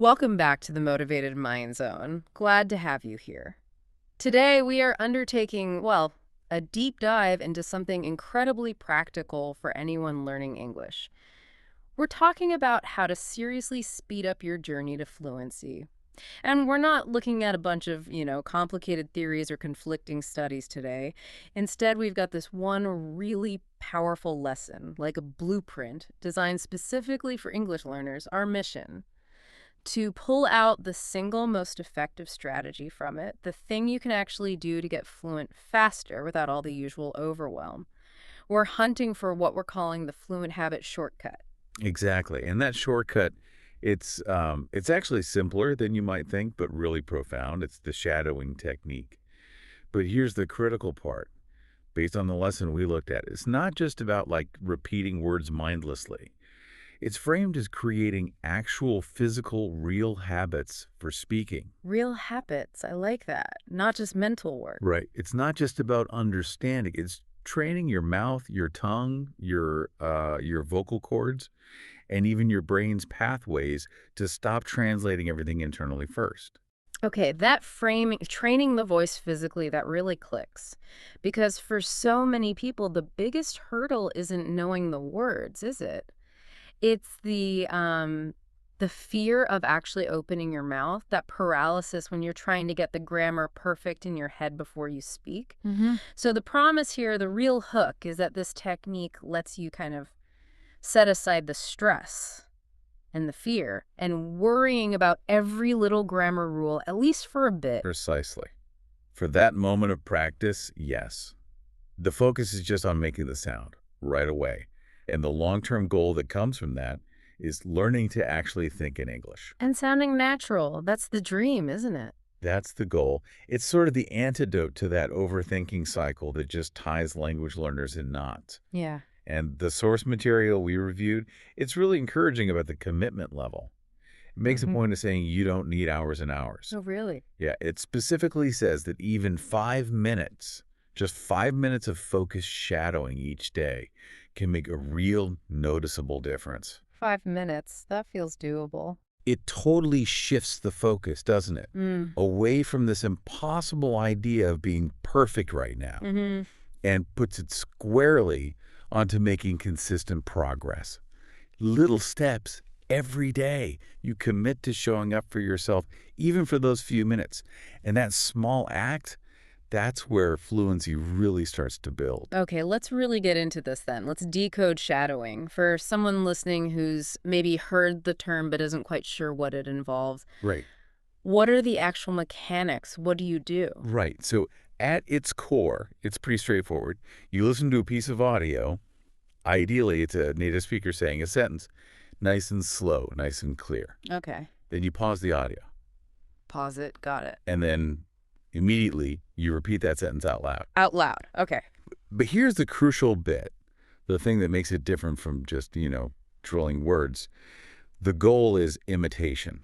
Welcome back to the Motivated Mind Zone. Glad to have you here. Today, we are undertaking, well, a deep dive into something incredibly practical for anyone learning English. We're talking about how to seriously speed up your journey to fluency. And we're not looking at a bunch of, complicated theories or conflicting studies today. Instead, we've got this one really powerful lesson, like a blueprint designed specifically for English learners, our mission to pull out the single most effective strategy from it, the thing you can actually do to get fluent faster without all the usual overwhelm. We're hunting for what we're calling the fluent habit shortcut. Exactly. And that shortcut, it's actually simpler than you might think, but really profound. It's the shadowing technique. But here's the critical part. Based on the lesson we looked at, it's not just about like repeating words mindlessly. It's framed as creating actual physical, real habits for speaking. Real habits, I like that. Not just mental work. Right. It's not just about understanding. It's training your mouth, your tongue, your vocal cords, and even your brain's pathways to stop translating everything internally first. Okay, that framing, training the voice physically, that really clicks. Because for so many people, the biggest hurdle isn't knowing the words, is it? It's the fear of actually opening your mouth, that paralysis when you're trying to get the grammar perfect in your head before you speak. So the promise here, the real hook, is that this technique lets you kind of set aside the stress and the fear and worrying about every little grammar rule, at least for a bit. Precisely. For that moment of practice, yes. The focus is just on making the sound right away. And the long-term goal that comes from that is learning to actually think in English. And sounding natural. That's the dream, isn't it? That's the goal. It's sort of the antidote to that overthinking cycle that just ties language learners in knots. Yeah. And the source material we reviewed, it's really encouraging about the commitment level. It makes a point of saying you don't need hours and hours. Oh, really? Yeah, it specifically says that even 5 minutes, just 5 minutes of focused shadowing each day can make a real noticeable difference. 5 minutes. That feels doable. It totally shifts the focus, doesn't it? Away from this impossible idea of being perfect right now and puts it squarely onto making consistent progress. Little steps every day. You commit to showing up for yourself, even for those few minutes. And that small act, that's where fluency really starts to build. Okay, let's really get into this then. Let's decode shadowing. For someone listening who's maybe heard the term but isn't quite sure what it involves, Right. what are the actual mechanics? What do you do? Right. So at its core, it's pretty straightforward. You listen to a piece of audio. Ideally, it's a native speaker saying a sentence, nice and slow, nice and clear. Okay. Then you pause the audio. Pause it. Got it. And then immediately you repeat that sentence out loud. Out loud. Okay. But here's the crucial bit, the thing that makes it different from just, drilling words. The goal is imitation.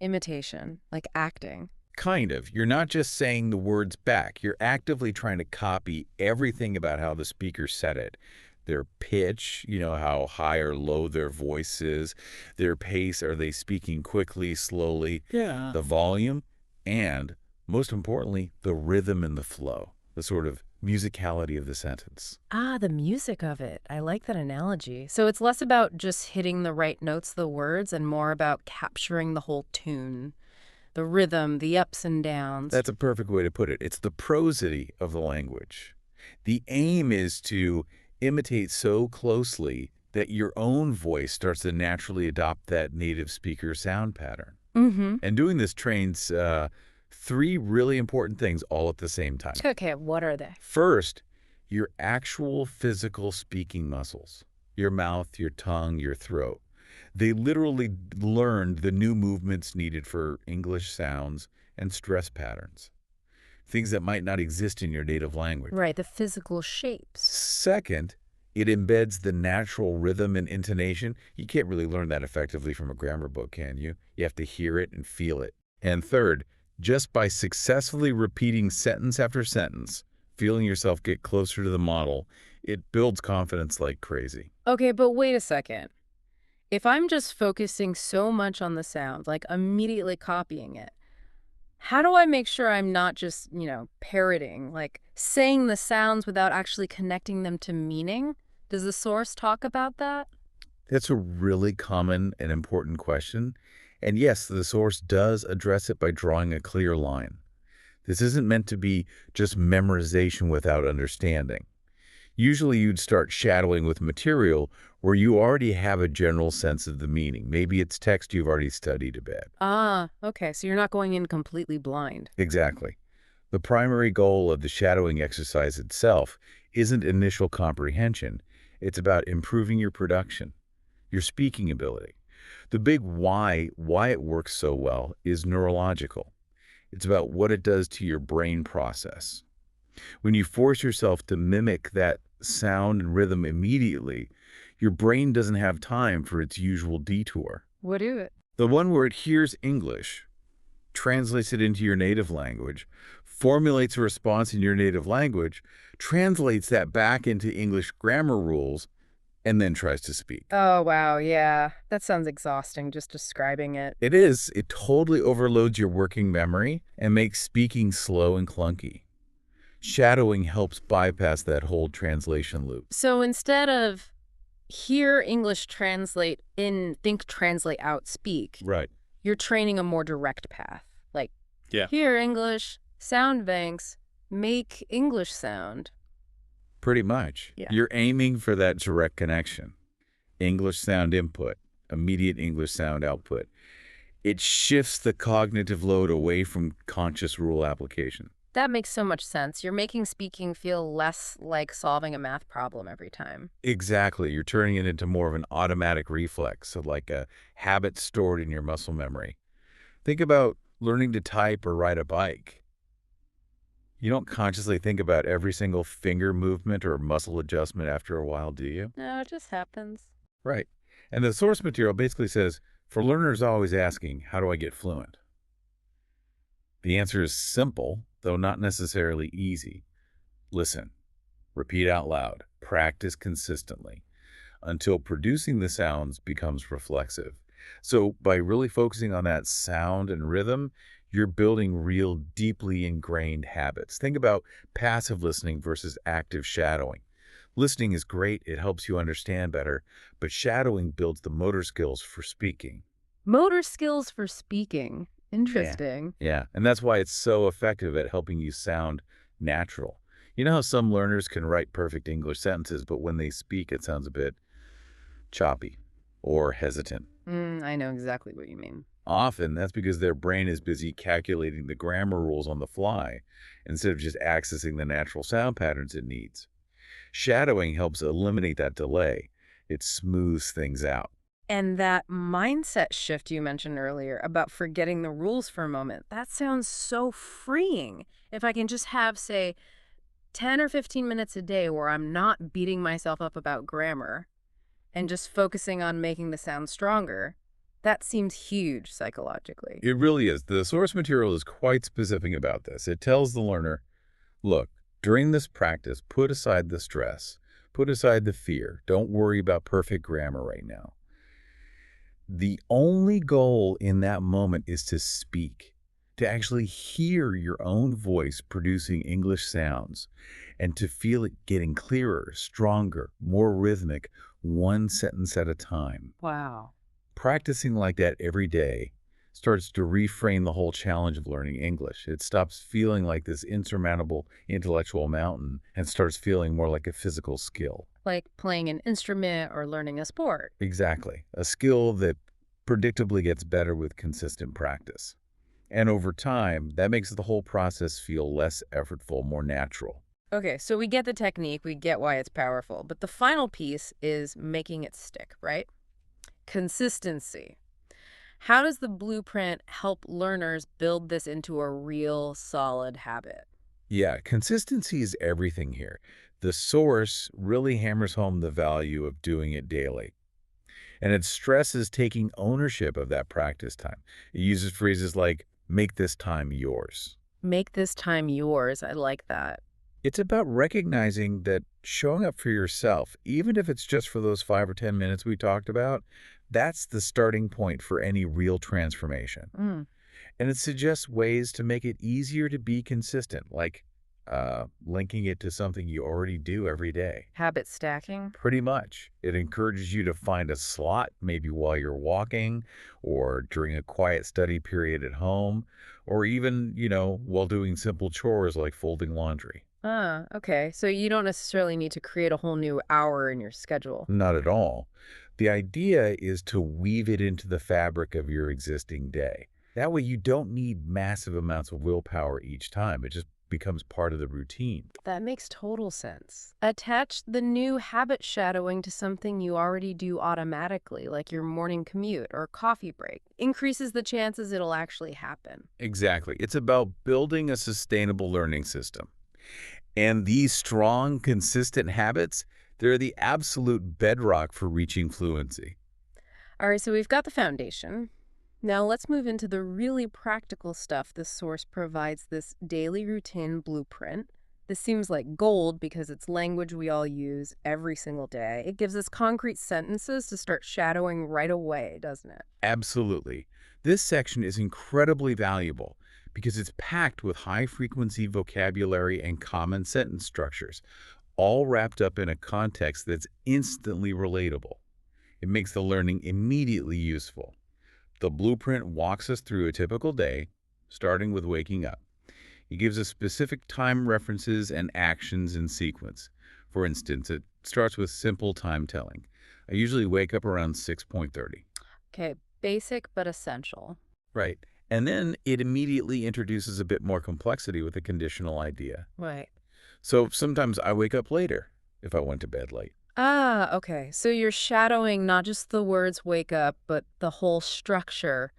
Imitation, like acting. Kind of. You're not just saying the words back. You're actively trying to copy everything about how the speaker said it. Their pitch, how high or low their voice is, their pace, are they speaking quickly, slowly, the volume, and most importantly, the rhythm and the flow, the sort of musicality of the sentence. Ah, the music of it. I like that analogy. So it's less about just hitting the right notes, the words, and more about capturing the whole tune, the rhythm, the ups and downs. That's a perfect way to put it. It's the prosody of the language. The aim is to imitate so closely that your own voice starts to naturally adopt that native speaker sound pattern. And doing this trains 3 really important things all at the same time. Okay, what are they? First, your actual physical speaking muscles, your mouth, your tongue, your throat. They literally learned the new movements needed for English sounds and stress patterns, things that might not exist in your native language. Right, the physical shapes. Second, it embeds the natural rhythm and intonation. You can't really learn that effectively from a grammar book, can you? You have to hear it and feel it. And third, just by successfully repeating sentence after sentence, feeling yourself get closer to the model, it builds confidence like crazy. Okay, but wait a second. If I'm just focusing so much on the sound, like immediately copying it, how do I make sure I'm not just, parroting, like saying the sounds without actually connecting them to meaning? Does the source talk about that? That's a really common and important question. And yes, the source does address it by drawing a clear line. This isn't meant to be just memorization without understanding. Usually you'd start shadowing with material where you already have a general sense of the meaning. Maybe it's text you've already studied a bit. Ah, okay, so you're not going in completely blind. Exactly. The primary goal of the shadowing exercise itself isn't initial comprehension. It's about improving your production, your speaking ability. The big why it works so well, is neurological. It's about what it does to your brain process. When you force yourself to mimic that sound and rhythm immediately, your brain doesn't have time for its usual detour. What do it? The one where it hears English, translates it into your native language, formulates a response in your native language, translates that back into English grammar rules, and then tries to speak. Oh, wow, yeah. That sounds exhausting, just describing it. It is. It totally overloads your working memory and makes speaking slow and clunky. Shadowing helps bypass that whole translation loop. So instead of hear English translate in, think, translate out, speak, Right. you're training a more direct path. Like, Yeah. hear English, sound banks, make English sound. Pretty much. Yeah. You're aiming for that direct connection. English sound input, immediate English sound output. It shifts the cognitive load away from conscious rule application. That makes so much sense. You're making speaking feel less like solving a math problem every time. Exactly. You're turning it into more of an automatic reflex, so like a habit stored in your muscle memory. Think about learning to type or ride a bike. You don't consciously think about every single finger movement or muscle adjustment after a while, do you? No, it just happens. Right. And the source material basically says, for learners always asking, how do I get fluent? The answer is simple, though not necessarily easy. Listen, repeat out loud, practice consistently until producing the sounds becomes reflexive. So by really focusing on that sound and rhythm, you're building real deeply ingrained habits. Think about passive listening versus active shadowing. Listening is great, it helps you understand better, but shadowing builds the motor skills for speaking. Motor skills for speaking. Interesting. Yeah, and that's why it's so effective at helping you sound natural. You know how some learners can write perfect English sentences, but when they speak, it sounds a bit choppy or hesitant. I know exactly what you mean. Often, that's because their brain is busy calculating the grammar rules on the fly instead of just accessing the natural sound patterns it needs. Shadowing helps eliminate that delay. It smooths things out. And that mindset shift you mentioned earlier about forgetting the rules for a moment, that sounds so freeing. If I can just have, say, 10 or 15 minutes a day where I'm not beating myself up about grammar and just focusing on making the sound stronger, that seems huge psychologically. It really is. The source material is quite specific about this. It tells the learner, look, during this practice, put aside the stress, put aside the fear. Don't worry about perfect grammar right now. The only goal in that moment is to speak, to actually hear your own voice producing English sounds, and to feel it getting clearer, stronger, more rhythmic, one sentence at a time. Wow. Practicing like that every day starts to reframe the whole challenge of learning English. It stops feeling like this insurmountable intellectual mountain and starts feeling more like a physical skill. Like playing an instrument or learning a sport. Exactly. A skill that predictably gets better with consistent practice. And over time, that makes the whole process feel less effortful, more natural. Okay, so we get the technique, we get why it's powerful, but the final piece is making it stick, right? Consistency. How does the blueprint help learners build this into a real solid habit? Yeah, consistency is everything here. The source really hammers home the value of doing it daily. And it stresses taking ownership of that practice time. It uses phrases like, make this time yours. Make this time yours. I like that. It's about recognizing that showing up for yourself, even if it's just for those 5 or 10 minutes we talked about, That's the starting point for any real transformation. Mm. And it suggests ways to make it easier to be consistent, like linking it to something you already do every day. Habit stacking? Pretty much. It encourages you to find a slot, maybe while you're walking, or during a quiet study period at home, or even, while doing simple chores like folding laundry. Ah, okay. So you don't necessarily need to create a whole new hour in your schedule. Not at all. The idea is to weave it into the fabric of your existing day. That way you don't need massive amounts of willpower each time. It just becomes part of the routine. That makes total sense. Attach the new habit shadowing to something you already do automatically, like your morning commute or coffee break. Increases the chances it'll actually happen. Exactly. It's about building a sustainable learning system. And these strong, consistent habits, they're the absolute bedrock for reaching fluency. All right, so we've got the foundation. Now let's move into the really practical stuff this source provides, this daily routine blueprint. This seems like gold because it's language we all use every single day. It gives us concrete sentences to start shadowing right away, doesn't it? Absolutely. This section is incredibly valuable because it's packed with high-frequency vocabulary and common sentence structures, all wrapped up in a context that's instantly relatable. It makes the learning immediately useful. The blueprint walks us through a typical day, starting with waking up. It gives us specific time references and actions in sequence. For instance, it starts with simple time telling. I usually wake up around 6:30. Okay, basic but essential. Right. And then it immediately introduces a bit more complexity with a conditional idea. Right. So sometimes I wake up later if I went to bed late. Ah, okay. So you're shadowing not just the words wake up, but the whole structure.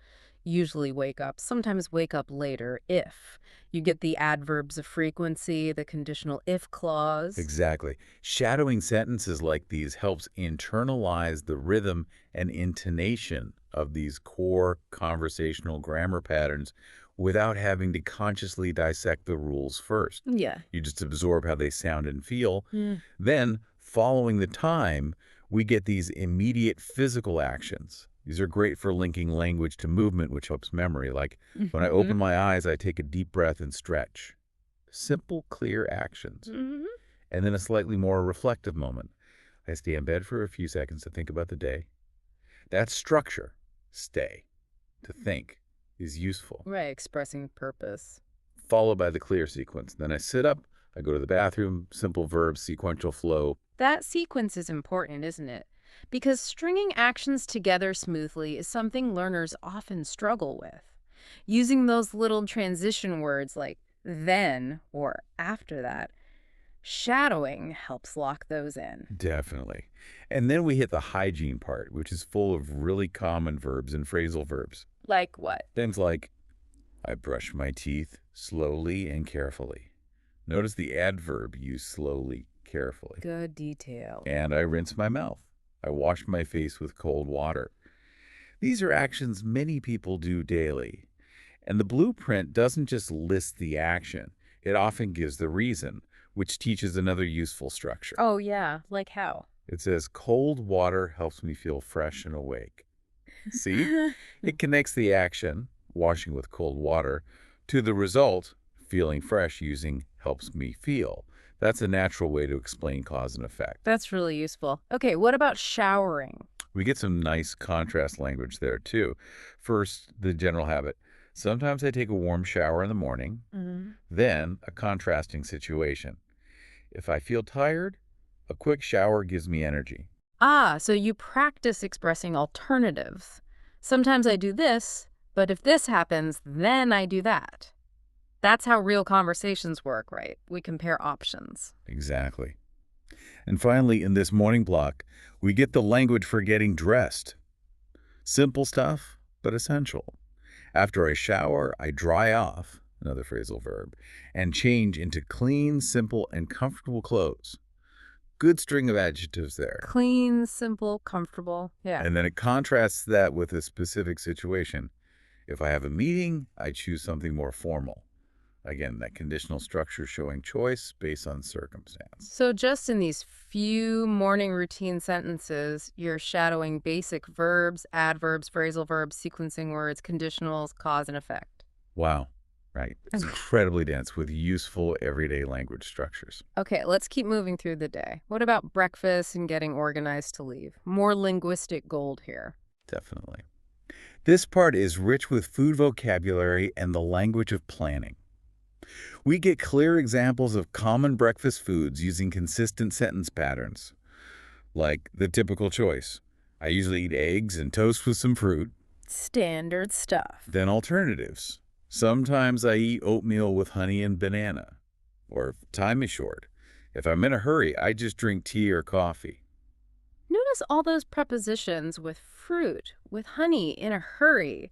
Usually wake up, sometimes wake up later if. You get the adverbs of frequency, the conditional if clause. Exactly. Shadowing sentences like these helps internalize the rhythm and intonation of these core conversational grammar patterns without having to consciously dissect the rules first. Yeah. You just absorb how they sound and feel. Mm. Then, following the time, we get these immediate physical actions. These are great for linking language to movement, which helps memory. Like when I open my eyes, I take a deep breath and stretch. Simple, clear actions. Mhm. And then a slightly more reflective moment. I stay in bed for a few seconds to think about the day. That structure, stay, to think, is useful. Right, expressing purpose. Followed by the clear sequence. Then I sit up, I go to the bathroom, simple verbs, sequential flow. That sequence is important, isn't it? Because stringing actions together smoothly is something learners often struggle with. Using those little transition words like then or after that, shadowing helps lock those in. Definitely. And then we hit the hygiene part, which is full of really common verbs and phrasal verbs. Like what? Things like, I brush my teeth slowly and carefully. Notice the adverb used slowly, carefully. Good detail. And I rinse my mouth. I wash my face with cold water. These are actions many people do daily. And the blueprint doesn't just list the action. It often gives the reason, which teaches another useful structure. Oh, yeah. Like how? It says, cold water helps me feel fresh and awake. See? It connects the action, washing with cold water, to the result, feeling fresh using helps me feel. That's a natural way to explain cause and effect. That's really useful. Okay, what about showering? We get some nice contrast language there, too. First, the general habit. Sometimes I take a warm shower in the morning, then a contrasting situation. If I feel tired, a quick shower gives me energy. Ah, so you practice expressing alternatives. Sometimes I do this, but if this happens, then I do that. That's how real conversations work, right? We compare options. Exactly. And finally, in this morning block, we get the language for getting dressed. Simple stuff, but essential. After I shower, I dry off, another phrasal verb, and change into clean, simple, and comfortable clothes. Good string of adjectives there. Clean, simple, comfortable. Yeah. And then it contrasts that with a specific situation. If I have a meeting, I choose something more formal. Again, that conditional structure showing choice based on circumstance. So just in these few morning routine sentences, you're shadowing basic verbs, adverbs, phrasal verbs, sequencing words, conditionals, cause and effect. Wow. Right. It's incredibly dense with useful everyday language structures. Okay, let's keep moving through the day. What about breakfast and getting organized to leave? More linguistic gold here. Definitely. This part is rich with food vocabulary and the language of planning. We get clear examples of common breakfast foods using consistent sentence patterns, like the typical choice. I usually eat eggs and toast with some fruit. Standard stuff. Then alternatives. Sometimes I eat oatmeal with honey and banana. Or if time is short. If I'm in a hurry, I just drink tea or coffee. Notice all those prepositions with fruit, with honey, in a hurry.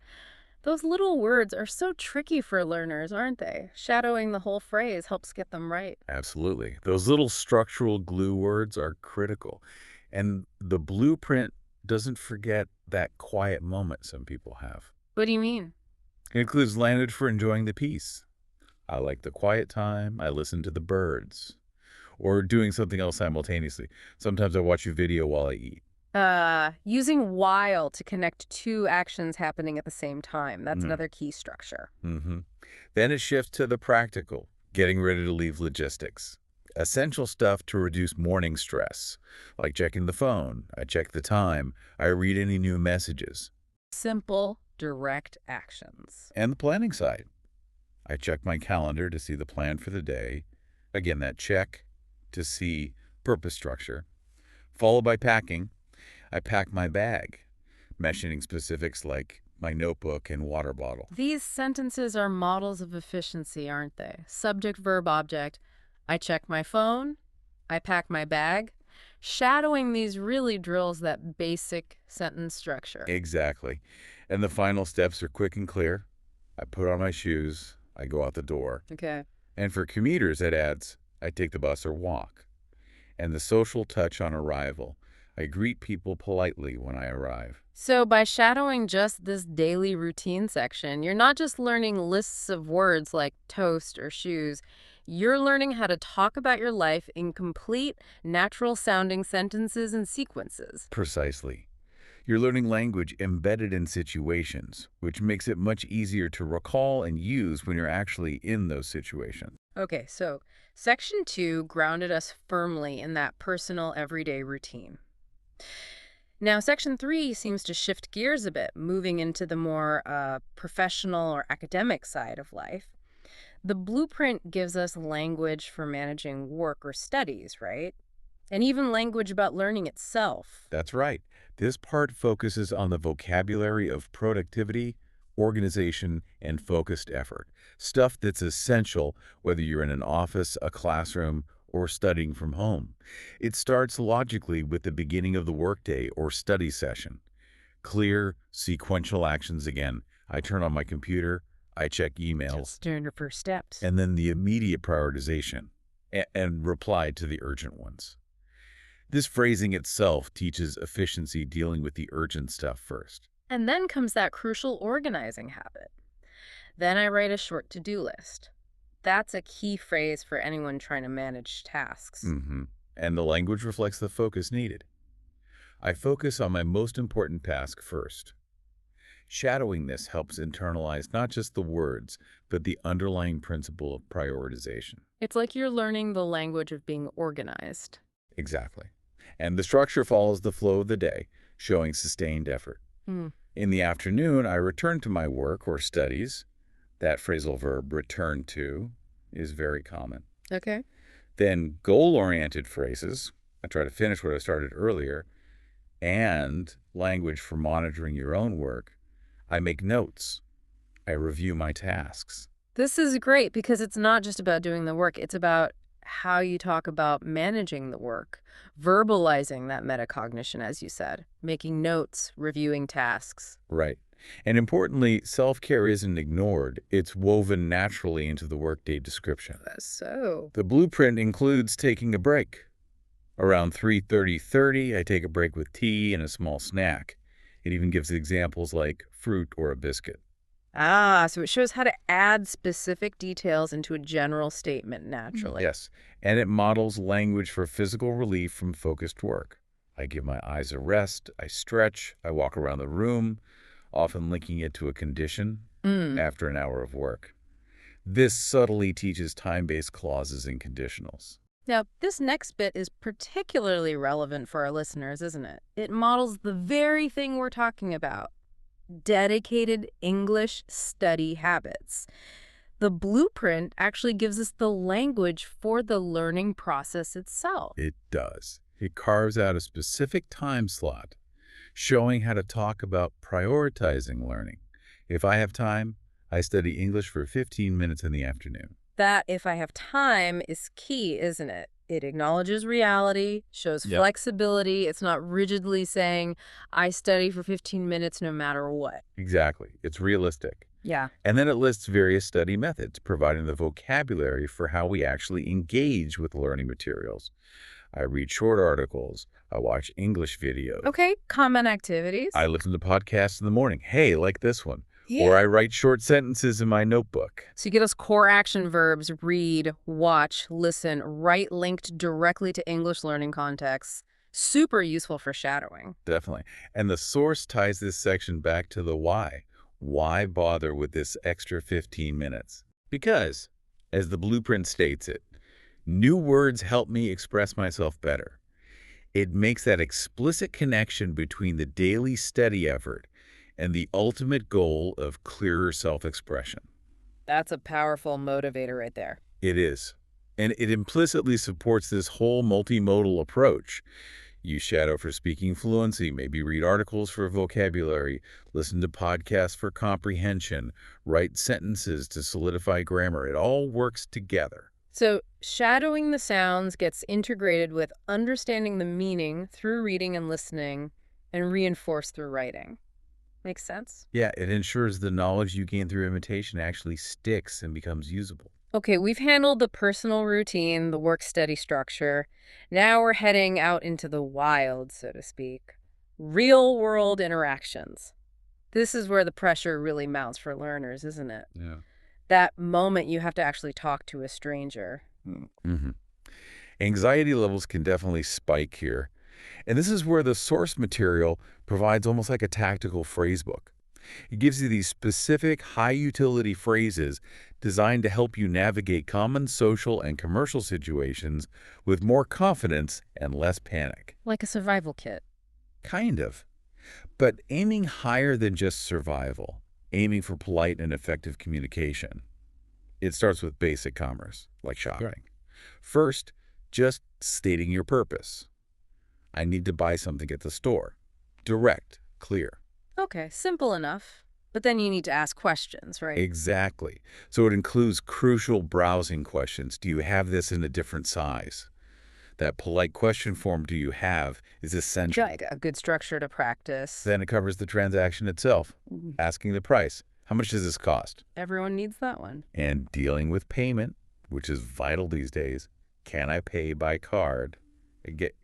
Those little words are so tricky for learners, aren't they? Shadowing the whole phrase helps get them right. Absolutely. Those little structural glue words are critical. And the blueprint doesn't forget that quiet moment some people have. What do you mean? It includes language for enjoying the peace. I like the quiet time. I listen to the birds. Or doing something else simultaneously. Sometimes I watch a video while I eat. Using while to connect two actions happening at the same time. That's another key structure. Then it shifts to the practical, getting ready to leave logistics. Essential stuff to reduce morning stress, like checking the phone. I check the time. I read any new messages. Simple, direct actions. And the planning side. I check my calendar to see the plan for the day. Again, that check to see purpose structure. Followed by packing. I pack my bag, mentioning specifics like my notebook and water bottle. These sentences are models of efficiency, aren't they? Subject, verb, object. I check my phone. I pack my bag. Shadowing these really drills that basic sentence structure. Exactly. And the final steps are quick and clear. I put on my shoes. I go out the door. Okay. And for commuters, it adds, I take the bus or walk. And the social touch on arrival. I greet people politely when I arrive. So by shadowing just this daily routine section, you're not just learning lists of words like toast or shoes. You're learning how to talk about your life in complete, natural-sounding sentences and sequences. Precisely. You're learning language embedded in situations, which makes it much easier to recall and use when you're actually in those situations. Okay, so Section 2 grounded us firmly in that personal, everyday routine. Now, Section 3 seems to shift gears a bit, moving into the more professional or academic side of life. The blueprint gives us language for managing work or studies, right? And even language about learning itself. That's right. This part focuses on the vocabulary of productivity, organization, and focused effort. Stuff that's essential whether you're in an office, a classroom, or studying from home. It starts logically with the beginning of the workday or study session. Clear, sequential actions again. I turn on my computer, I check emails. Just during your first steps. And then the immediate prioritization and reply to the urgent ones. This phrasing itself teaches efficiency dealing with the urgent stuff first. And then comes that crucial organizing habit. Then I write a short to-do list. That's a key phrase for anyone trying to manage tasks. And the language reflects the focus needed. I focus on my most important task first. Shadowing this helps internalize not just the words, but the underlying principle of prioritization. It's like you're learning the language of being organized. Exactly. And the structure follows the flow of the day, showing sustained effort. In the afternoon, I return to my work or studies. That phrasal verb, return to, is very common. Okay. Then goal-oriented phrases, I try to finish what I started earlier, and language for monitoring your own work. I make notes. I review my tasks. This is great because it's not just about doing the work. It's about how you talk about managing the work, verbalizing that metacognition, as you said, making notes, reviewing tasks. Right. And importantly, self-care isn't ignored. It's woven naturally into the workday description. That's so. The blueprint includes taking a break. Around 3:30, I take a break with tea and a small snack. It even gives examples like fruit or a biscuit. Ah, so it shows how to add specific details into a general statement naturally. Yes, and it models language for physical relief from focused work. I give my eyes a rest, I stretch, I walk around the room, often linking it to a condition Mm. after an hour of work. This subtly teaches time-based clauses and conditionals. Now, this next bit is particularly relevant for our listeners, isn't it? It models the very thing we're talking about, dedicated English study habits. The blueprint actually gives us the language for the learning process itself. It does. It carves out a specific time slot, showing how to talk about prioritizing learning. If I have time, I study English for 15 minutes in the afternoon. That, if I have time, is key, isn't it? It acknowledges reality, shows Yep. flexibility. It's not rigidly saying, I study for 15 minutes no matter what. Exactly. It's realistic. Yeah. And then it lists various study methods, providing the vocabulary for how we actually engage with learning materials. I read short articles. I watch English videos. Okay, common activities. I listen to podcasts in the morning. Hey, like this one. Yeah. Or I write short sentences in my notebook. So you get those core action verbs, read, watch, listen, write linked directly to English learning contexts. Super useful for shadowing. Definitely. And the source ties this section back to the why. Why bother with this extra 15 minutes? Because, as the blueprint states it, new words help me express myself better. It makes that explicit connection between the daily study effort and the ultimate goal of clearer self-expression. That's a powerful motivator right there. It is. And it implicitly supports this whole multimodal approach. Use shadow for speaking fluency, maybe read articles for vocabulary, listen to podcasts for comprehension, write sentences to solidify grammar. It all works together. So shadowing the sounds gets integrated with understanding the meaning through reading and listening and reinforced through writing. Makes sense? Yeah, it ensures the knowledge you gain through imitation actually sticks and becomes usable. Okay, we've handled the personal routine, the work-study structure. Now we're heading out into the wild, so to speak. Real-world interactions. This is where the pressure really mounts for learners, isn't it? Yeah. That moment you have to actually talk to a stranger. Mm-hmm. Anxiety levels can definitely spike here. And this is where the source material provides almost like a tactical phrasebook. It gives you these specific high-utility phrases designed to help you navigate common social and commercial situations with more confidence and less panic. Like a survival kit. Kind of. But aiming higher than just survival, aiming for polite and effective communication. It starts with basic commerce, like shopping. Right. First, just stating your purpose. I need to buy something at the store. Direct, clear. Okay, simple enough. But then you need to ask questions, right? Exactly. So it includes crucial browsing questions. Do you have this in a different size? That polite question form, do you have, is essential. Like a good structure to practice. Then it covers the transaction itself, asking the price. How much does this cost? Everyone needs that one. And dealing with payment, which is vital these days. Can I pay by card?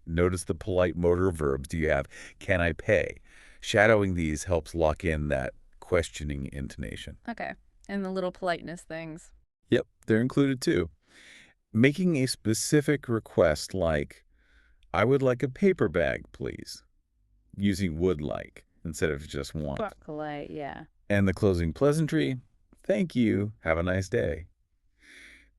Notice the polite motor verbs. Do you have, can I pay? Shadowing these helps lock in that questioning intonation. Okay, and the little politeness things. Yep, they're included too. Making a specific request like, I would like a paper bag, please. Using would like instead of just want. But polite, yeah. And the closing pleasantry, thank you, have a nice day.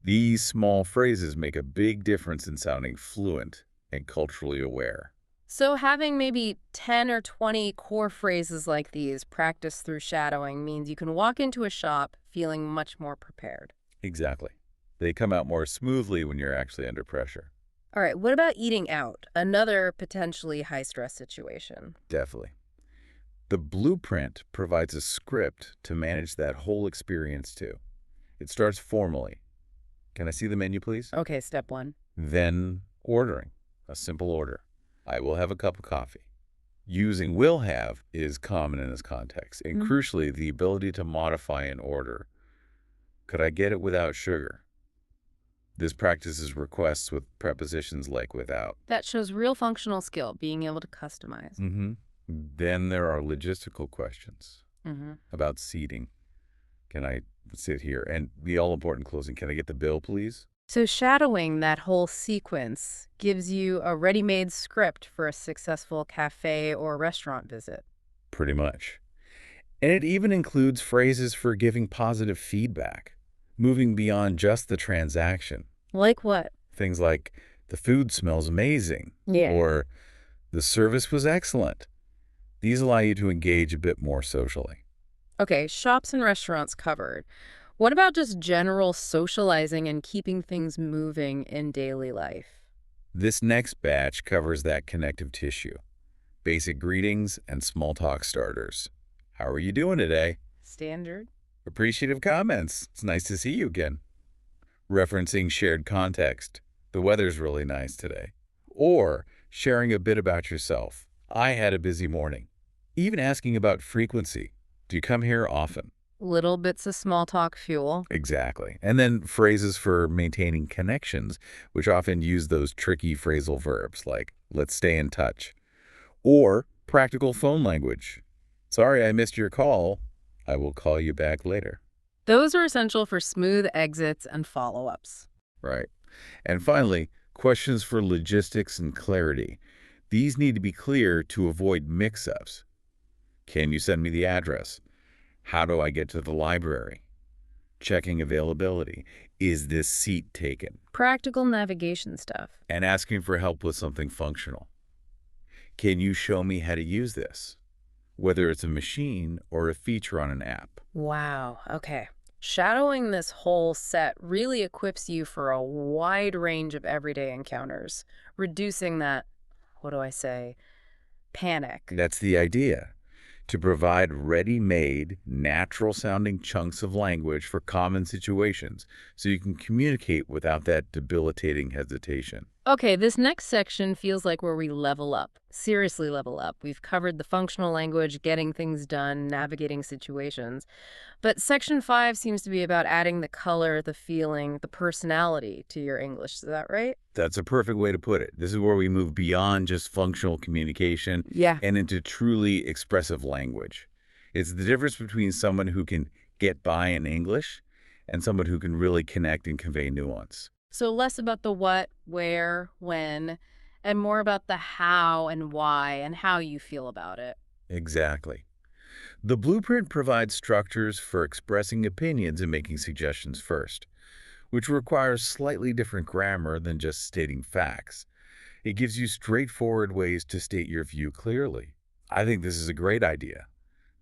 These small phrases make a big difference in sounding fluent and culturally aware. So having maybe 10 or 20 core phrases like these practiced through shadowing means you can walk into a shop feeling much more prepared. Exactly. They come out more smoothly when you're actually under pressure. All right, what about eating out? Another potentially high-stress situation. Definitely. The blueprint provides a script to manage that whole experience too. It starts formally. Can I see the menu, please? Okay, step one. Then ordering. A simple order. I will have a cup of coffee. Using will have is common in this context, and crucially, the ability to modify an order. Could I get it without sugar? This practices requests with prepositions like without. That shows real functional skill, being able to customize. Then there are logistical questions about seating. Can I sit here? And the all-important closing, can I get the bill, please? So shadowing that whole sequence gives you a ready-made script for a successful cafe or restaurant visit. Pretty much. And it even includes phrases for giving positive feedback, moving beyond just the transaction. Like what? Things like, the food smells amazing, Yeah. or the service was excellent. These allow you to engage a bit more socially. Okay, shops and restaurants covered. What about just general socializing and keeping things moving in daily life? This next batch covers that connective tissue, basic greetings and small talk starters. How are you doing today? Standard? Appreciative comments. It's nice to see you again. Referencing shared context. The weather's really nice today. Or sharing a bit about yourself. I had a busy morning. Even asking about frequency. Do you come here often? Little bits of small talk fuel. Exactly. And then phrases for maintaining connections, which often use those tricky phrasal verbs like, let's stay in touch. Or practical phone language. Sorry I missed your call. I will call you back later. Those are essential for smooth exits and follow-ups. Right. And finally, questions for logistics and clarity. These need to be clear to avoid mix-ups. Can you send me the address? How do I get to the library? Checking availability. Is this seat taken? Practical navigation stuff. And asking for help with something functional. Can you show me how to use this? Whether it's a machine or a feature on an app. Wow, okay. Shadowing this whole set really equips you for a wide range of everyday encounters, reducing that, what do I say, panic. That's the idea. To provide ready-made, natural-sounding chunks of language for common situations so you can communicate without that debilitating hesitation. Okay, this next section feels like where we level up, seriously level up. We've covered the functional language, getting things done, navigating situations. But section 5 seems to be about adding the color, the feeling, the personality to your English. Is that right? That's a perfect way to put it. This is where we move beyond just functional communication Yeah. and into truly expressive language. It's the difference between someone who can get by in English and someone who can really connect and convey nuance. So less about the what, where, when, and more about the how and why and how you feel about it. Exactly. The blueprint provides structures for expressing opinions and making suggestions first, which requires slightly different grammar than just stating facts. It gives you straightforward ways to state your view clearly. I think this is a great idea,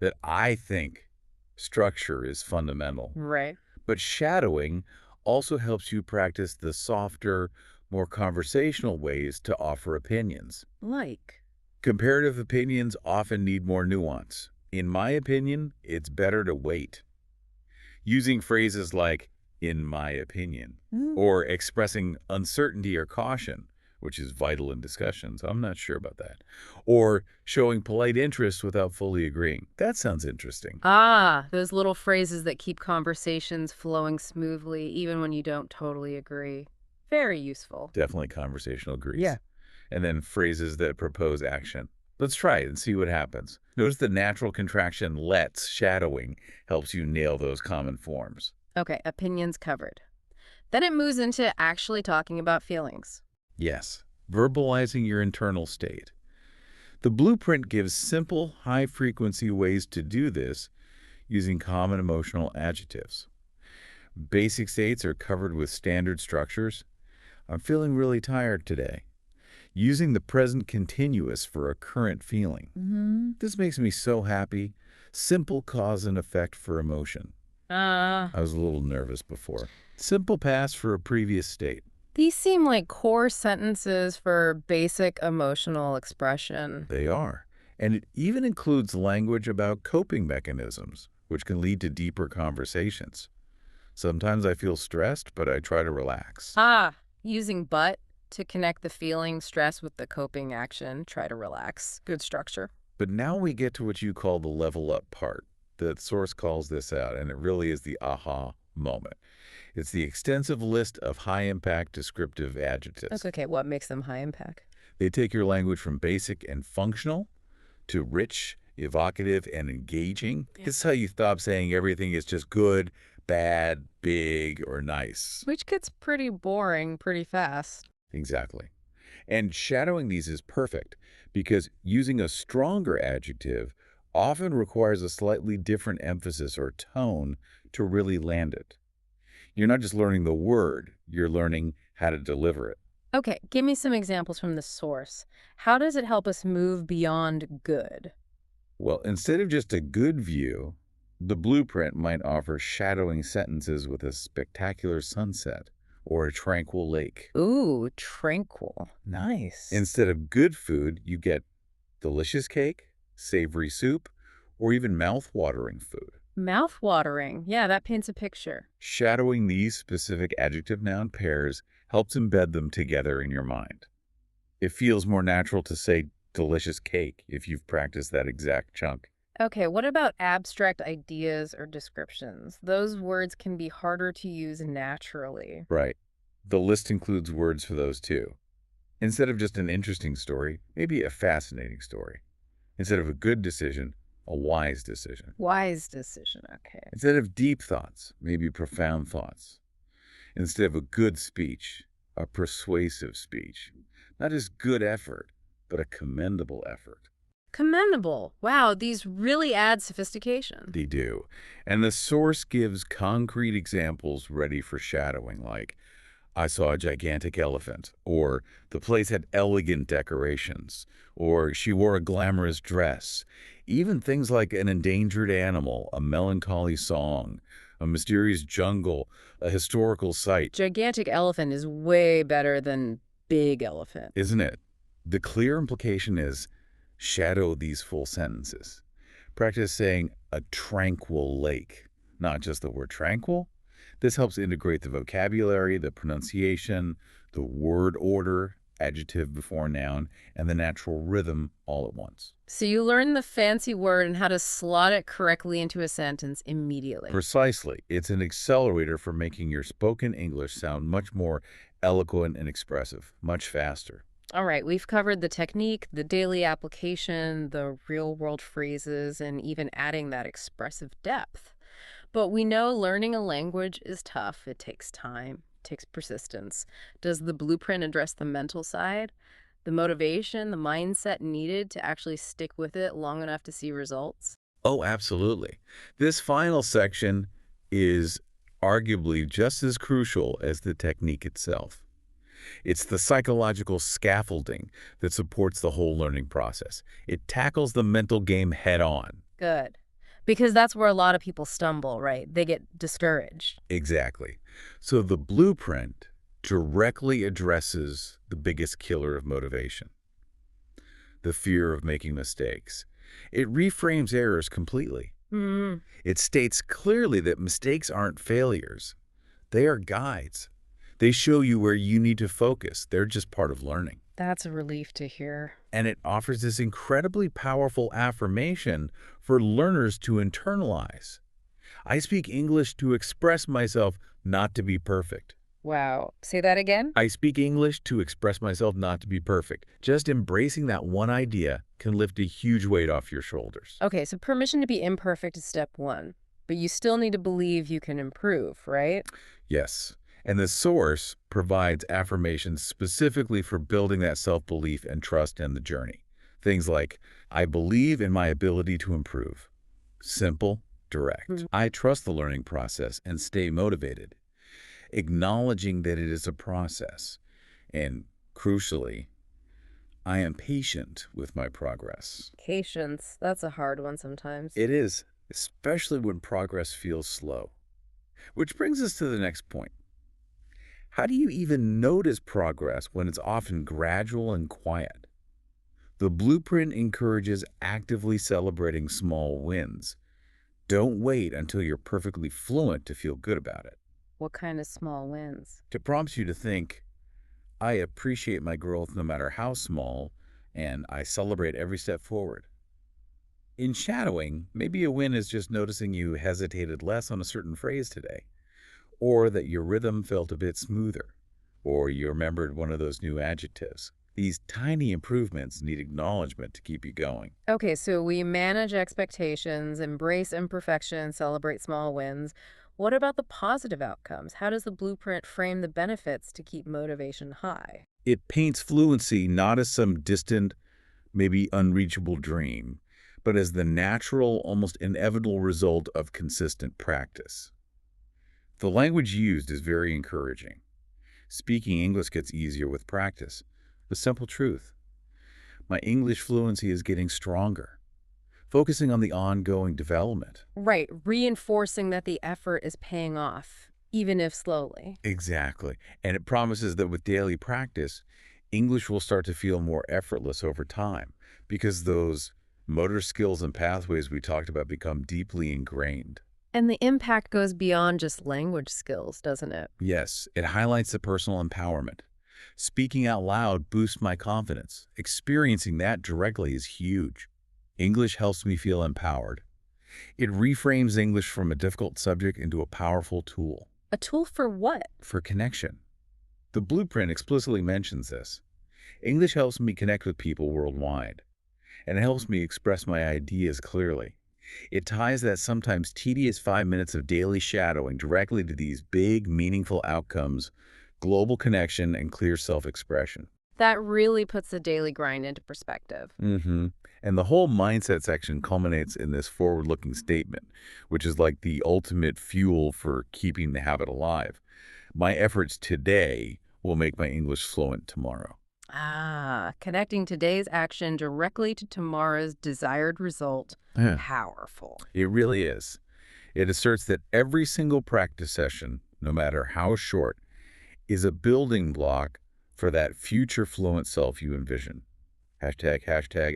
that I think structure is fundamental. Right. But shadowing also helps you practice the softer, more conversational ways to offer opinions. Like. Comparative opinions often need more nuance. In my opinion, it's better to wait. Using phrases like, in my opinion, or expressing uncertainty or caution, which is vital in discussions. I'm not sure about that. Or showing polite interest without fully agreeing. That sounds interesting. Ah, those little phrases that keep conversations flowing smoothly even when you don't totally agree. Very useful. Definitely conversational grease. Yeah. And then phrases that propose action. Let's try it and see what happens. Notice the natural contraction let's shadowing helps you nail those common forms. Okay, opinions covered. Then it moves into actually talking about feelings. Yes, verbalizing your internal state. The blueprint gives simple, high-frequency ways to do this using common emotional adjectives. Basic states are covered with standard structures. I'm feeling really tired today. Using the present continuous for a current feeling. This makes me so happy. Simple cause and effect for emotion. I was a little nervous before. Simple past for a previous state. These seem like core sentences for basic emotional expression. They are. And it even includes language about coping mechanisms, which can lead to deeper conversations. Sometimes I feel stressed, but I try to relax. Using but to connect the feeling, stress with the coping action, try to relax. Good structure. But now we get to what you call the level up part. The source calls this out, and it really is the aha moment. It's the extensive list of high-impact descriptive adjectives. Okay, what makes them high impact? They take your language from basic and functional to rich, evocative, and engaging. It's how you stop saying everything is just good, bad, big, or nice. Which gets pretty boring pretty fast. Exactly. And shadowing these is perfect because using a stronger adjective often requires a slightly different emphasis or tone to really land it. You're not just learning the word, you're learning how to deliver it. Okay, give me some examples from the source. How does it help us move beyond good? Well, instead of just a good view, the blueprint might offer shadowing sentences with a spectacular sunset or a tranquil lake. Ooh, tranquil. Nice. Instead of good food, you get delicious cake, savory soup, or even mouth-watering food. Mouth-watering. Yeah, that paints a picture. Shadowing these specific adjective-noun pairs helps embed them together in your mind. It feels more natural to say delicious cake if you've practiced that exact chunk. Okay, what about abstract ideas or descriptions? Those words can be harder to use naturally. Right. The list includes words for those too. Instead of just an interesting story, maybe a fascinating story. Instead of a good decision, a wise decision. Wise decision, okay. Instead of deep thoughts, maybe profound thoughts. Instead of a good speech, a persuasive speech. Not just good effort, but a commendable effort. Commendable. Wow, these really add sophistication. They do. And the source gives concrete examples ready for shadowing, like, I saw a gigantic elephant, or the place had elegant decorations, or she wore a glamorous dress. Even things like an endangered animal, a melancholy song, a mysterious jungle, a historical site. Gigantic elephant is way better than big elephant. Isn't it? The clear implication is shadow these full sentences. Practice saying a tranquil lake, not just the word tranquil. This helps integrate the vocabulary, the pronunciation, the word order, adjective before noun, and the natural rhythm all at once. So you learn the fancy word and how to slot it correctly into a sentence immediately. Precisely. It's an accelerator for making your spoken English sound much more eloquent and expressive, much faster. All right, we've covered the technique, the daily application, the real-world phrases, and even adding that expressive depth. But we know learning a language is tough. It takes time, it takes persistence. Does the blueprint address the mental side? The motivation, the mindset needed to actually stick with it long enough to see results? Oh, absolutely. This final section is arguably just as crucial as the technique itself. It's the psychological scaffolding that supports the whole learning process. It tackles the mental game head on. Good. Because that's where a lot of people stumble, right? They get discouraged. Exactly. So the blueprint directly addresses the biggest killer of motivation, the fear of making mistakes. It reframes errors completely. Mm, It states clearly that mistakes aren't failures. They are guides. They show you where you need to focus. They're just part of learning. that's a relief to hear. And it offers this incredibly powerful affirmation for learners to internalize. I speak English to express myself, not to be perfect. Wow. Say that again? I speak English to express myself, not to be perfect. Just embracing that one idea can lift a huge weight off your shoulders. Okay, so permission to be imperfect is step one. But you still need to believe you can improve, right? Yes. And the source provides affirmations specifically for building that self-belief and trust in the journey. Things like, I believe in my ability to improve. Simple, direct. Mhm. I trust the learning process and stay motivated. Acknowledging that it is a process. And crucially, I am patient with my progress. Patience. That's a hard one sometimes. It is, especially when progress feels slow. Which brings us to the next point. How do you even notice progress when it's often gradual and quiet? The blueprint encourages actively celebrating small wins. Don't wait until you're perfectly fluent to feel good about it. What kind of small wins? It prompts you to think, I appreciate my growth no matter how small, and I celebrate every step forward. In shadowing, maybe a win is just noticing you hesitated less on a certain phrase today, or that your rhythm felt a bit smoother, or you remembered one of those new adjectives. These tiny improvements need acknowledgement to keep you going. Okay, so we manage expectations, embrace imperfection, celebrate small wins. What about the positive outcomes? How does the blueprint frame the benefits to keep motivation high? It paints fluency not as some distant, maybe unreachable dream, but as the natural, almost inevitable result of consistent practice. The language used is very encouraging. Speaking English gets easier with practice. The simple truth. My English fluency is getting stronger, focusing on the ongoing development. Right, reinforcing that the effort is paying off, even if slowly. Exactly. And it promises that with daily practice, English will start to feel more effortless over time because those motor skills and pathways we talked about become deeply ingrained. And the impact goes beyond just language skills, doesn't it? Yes, it highlights the personal empowerment. Speaking out loud boosts my confidence. Experiencing that directly is huge. English helps me feel empowered. It reframes English from a difficult subject into a powerful tool A tool for what? for connection. The blueprint explicitly mentions this. English helps me connect with people worldwide, and it helps me express my ideas clearly. It ties that sometimes tedious 5 minutes of daily shadowing directly to these big, meaningful outcomes, global connection, and clear self-expression. That really puts the daily grind into perspective. And the whole mindset section culminates in this forward-looking statement, which is like the ultimate fuel for keeping the habit alive. My efforts today will make my English fluent tomorrow. Ah, connecting today's action directly to tomorrow's desired result. Yeah. Powerful. It really is. It asserts that every single practice session, no matter how short, is a building block for that future fluent self you envision. Hashtag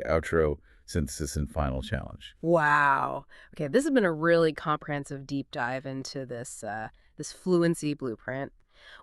outro, synthesis, and final challenge. Wow. Okay, this has been a really comprehensive deep dive into this fluency blueprint.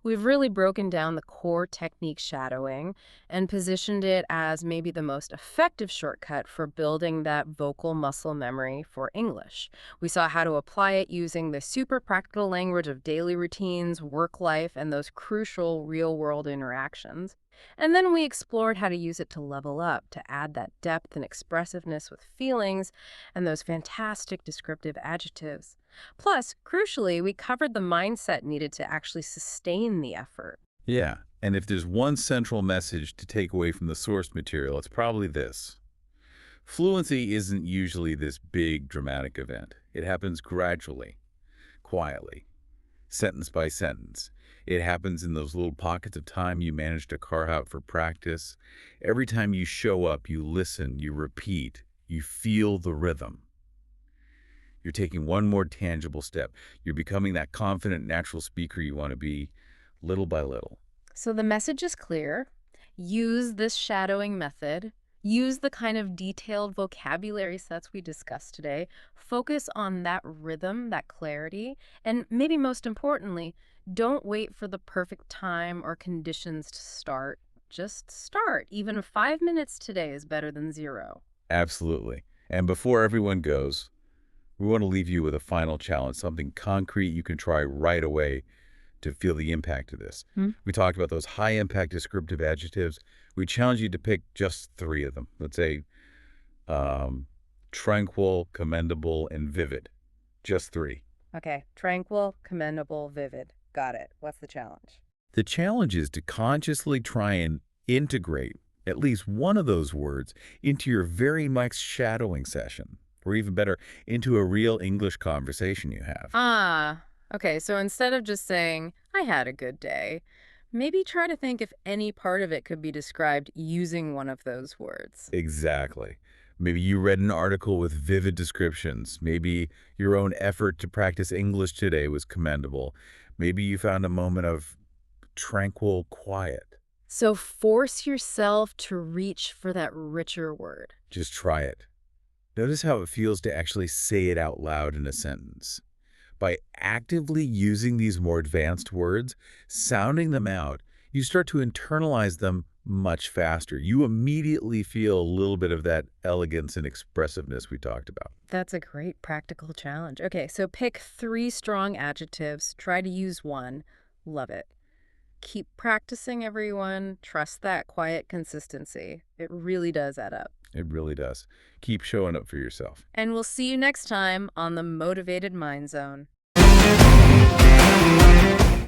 We've really broken down the core technique shadowing and positioned it as maybe the most effective shortcut for building that vocal muscle memory for English. We saw how to apply it using the super practical language of daily routines, work life, and those crucial real-world interactions. And then we explored how to use it to level up, to add that depth and expressiveness with feelings and those fantastic descriptive adjectives. Plus, crucially, we covered the mindset needed to actually sustain the effort. Yeah, and if there's one central message to take away from the source material, it's probably this. Fluency isn't usually this big, dramatic event. It happens gradually, quietly, sentence by sentence. It happens in those little pockets of time you manage to carve out for practice. Every time you show up, you listen, you repeat, you feel the rhythm. You're taking one more tangible step. You're becoming that confident, natural speaker you want to be, little by little. So the message is clear. Use this shadowing method. Use the kind of detailed vocabulary sets we discussed today. Focus on that rhythm, that clarity, and maybe most importantly, don't wait for the perfect time or conditions to start. Just start. Even 5 minutes today is better than zero. Absolutely. And before everyone goes, we want to leave you with a final challenge, something concrete you can try right away to feel the impact of this. We talked about those high-impact descriptive adjectives. We challenge you to pick just 3 of them. Let's say tranquil, commendable, and vivid. Just 3. Okay. Tranquil, commendable, vivid. Got it. What's the challenge? The challenge is to consciously try and integrate at least one of those words into your very next shadowing session, or even better, into a real English conversation you have. Ah, okay. So instead of just saying, I had a good day, maybe try to think if any part of it could be described using one of those words. Exactly. Maybe you read an article with vivid descriptions. Maybe your own effort to practice English today was commendable. Maybe you found a moment of tranquil quiet. So force yourself to reach for that richer word. Just try it. Notice how it feels to actually say it out loud in a sentence. By actively using these more advanced words, sounding them out, you start to internalize them much faster. You immediately feel a little bit of that elegance and expressiveness we talked about. That's a great practical challenge. Okay, so pick 3 strong adjectives. Try to use one. Love it. Keep practicing, everyone. Trust that quiet consistency. It really does add up. It really does. Keep showing up for yourself. And we'll see you next time on the Motivated Mind Zone.